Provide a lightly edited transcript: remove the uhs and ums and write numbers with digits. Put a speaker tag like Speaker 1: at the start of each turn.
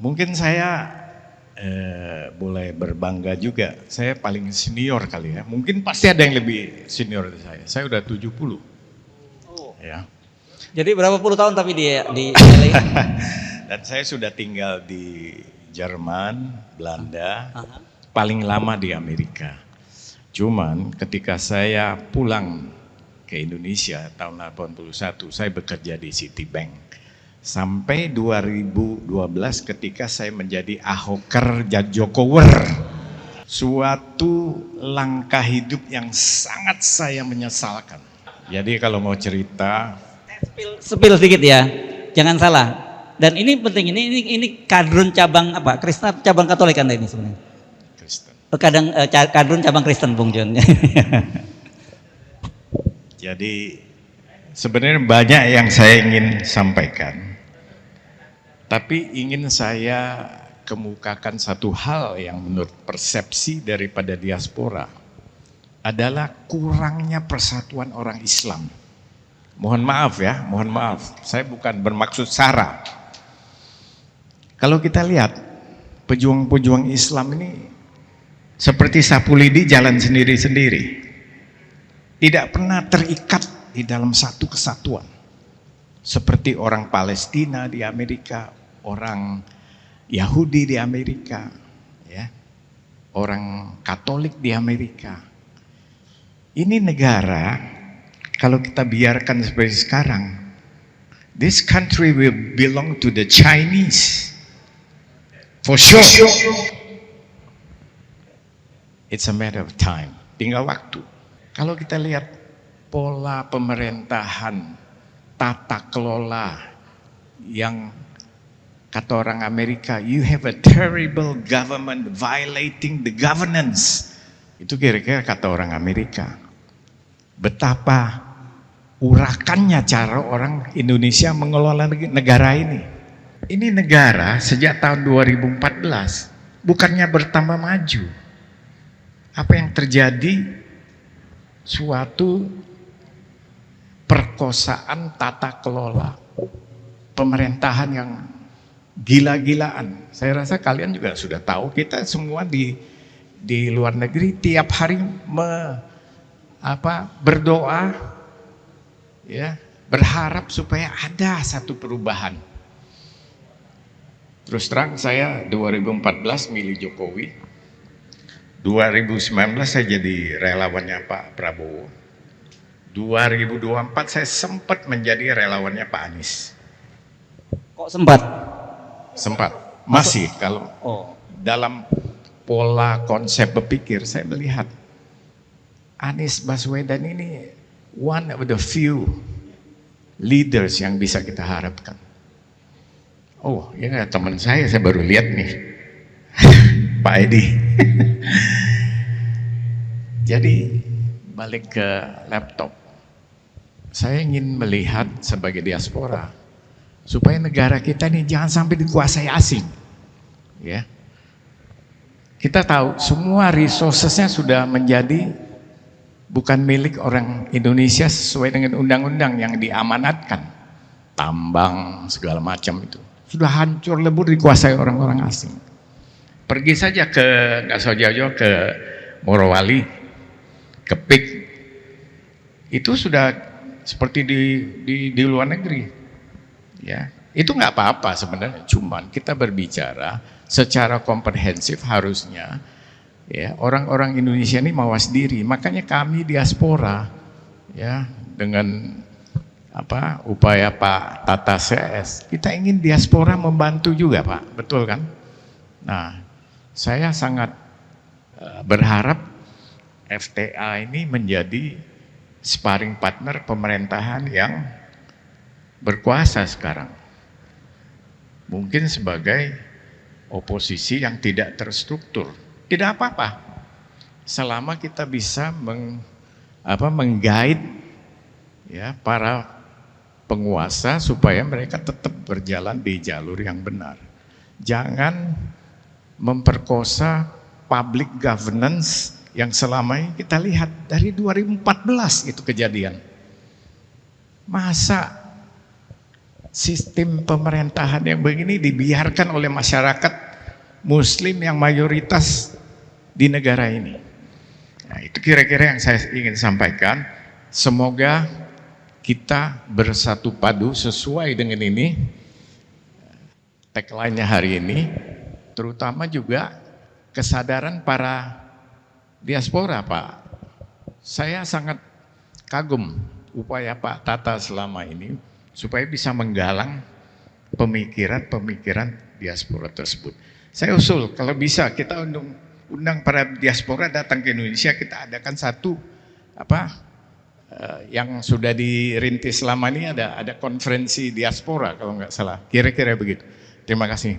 Speaker 1: Mungkin saya boleh berbangga juga. Saya paling senior kali ya. Mungkin pasti ada yang lebih senior dari saya. Saya udah 70.
Speaker 2: Oh.
Speaker 1: Ya.
Speaker 2: Jadi berapa puluh tahun tapi di LA?
Speaker 1: Dan saya sudah tinggal di Jerman, Belanda,
Speaker 2: Aha.
Speaker 1: paling lama di Amerika. Cuman ketika saya pulang ke Indonesia tahun 81, saya bekerja di Citibank. Sampai 2012 ketika saya menjadi ahoker Jokower. Suatu langkah hidup yang sangat saya menyesalkan. Jadi kalau mau cerita,
Speaker 2: Sepil sedikit ya, jangan salah. Dan ini penting, ini kadrun cabang apa? Kristen cabang Katolik Anda ini sebenarnya.
Speaker 1: Kristen.
Speaker 2: Kadrun cabang Kristen, Bung John.
Speaker 1: Jadi sebenarnya banyak yang saya ingin sampaikan. Tapi ingin saya kemukakan satu hal yang menurut persepsi daripada diaspora adalah kurangnya persatuan orang Islam. Mohon maaf ya, mohon maaf. Saya bukan bermaksud sara. Kalau kita lihat pejuang-pejuang Islam ini seperti sapu lidi jalan sendiri-sendiri. Tidak pernah terikat di dalam satu kesatuan. Seperti orang Palestina di Amerika, orang Yahudi di Amerika, ya, orang Katolik di Amerika. Ini negara, kalau kita biarkan seperti sekarang, this country will belong to the Chinese, for sure. It's a matter of time, tinggal waktu. Kalau kita lihat pola pemerintahan, tata kelola yang kata orang Amerika, you have a terrible government violating the governance. Itu kira-kira kata orang Amerika. Betapa urakannya cara orang Indonesia mengelola negara ini. Ini negara sejak tahun 2014 bukannya bertambah maju. Apa yang terjadi? Suatu perkosaan tata kelola pemerintahan yang gila-gilaan. Saya rasa kalian juga sudah tahu, kita semua di luar negeri tiap hari berdoa, ya, berharap supaya ada satu perubahan. Terus terang saya 2014 milih Jokowi, 2019 saya jadi relawannya Pak Prabowo. 2024 saya sempat menjadi relawannya Pak Anies.
Speaker 2: Kok sempat?
Speaker 1: Sempat. Masih kalau
Speaker 2: Oh.
Speaker 1: dalam pola konsep berpikir saya melihat Anies Baswedan ini one of the few leaders yang bisa kita harapkan. Oh, ini ya, teman saya baru lihat nih. Pak Edi. Jadi balik ke laptop. Saya ingin melihat sebagai diaspora supaya negara kita ini jangan sampai dikuasai asing. Ya. Kita tahu semua resourcesnya sudah menjadi bukan milik orang Indonesia sesuai dengan undang-undang yang diamanatkan. Tambang segala macam itu sudah hancur lebur dikuasai orang-orang asing. Pergi saja ke, nggak usah jauh-jauh, ke Morowali, ke PIK, itu sudah seperti di luar negeri. Ya, itu nggak apa-apa sebenarnya. Cuman kita berbicara secara komprehensif harusnya, ya, orang-orang Indonesia ini mawas diri. Makanya kami diaspora, ya, dengan upaya Pak Tata CS, kita ingin diaspora membantu juga, Pak, betul kan? Nah, saya sangat berharap FTA ini menjadi sparring partner pemerintahan yang berkuasa sekarang. Mungkin sebagai oposisi yang tidak terstruktur. Tidak apa-apa. Selama kita bisa meng-guide, ya, para penguasa supaya mereka tetap berjalan di jalur yang benar. Jangan memperkosa public governance yang selama ini kita lihat dari 2014 itu kejadian. Masa sistem pemerintahan yang begini dibiarkan oleh masyarakat Muslim yang mayoritas di negara ini. Nah, itu kira-kira yang saya ingin sampaikan. Semoga kita bersatu padu sesuai dengan ini tagline-nya hari ini, terutama juga kesadaran para diaspora, Pak. Saya sangat kagum upaya Pak Tata selama ini supaya bisa menggalang pemikiran-pemikiran diaspora tersebut. Saya usul kalau bisa kita undang para diaspora datang ke Indonesia, kita adakan satu yang sudah dirintis selama ini, ada konferensi diaspora kalau nggak salah, kira-kira begitu. Terima kasih.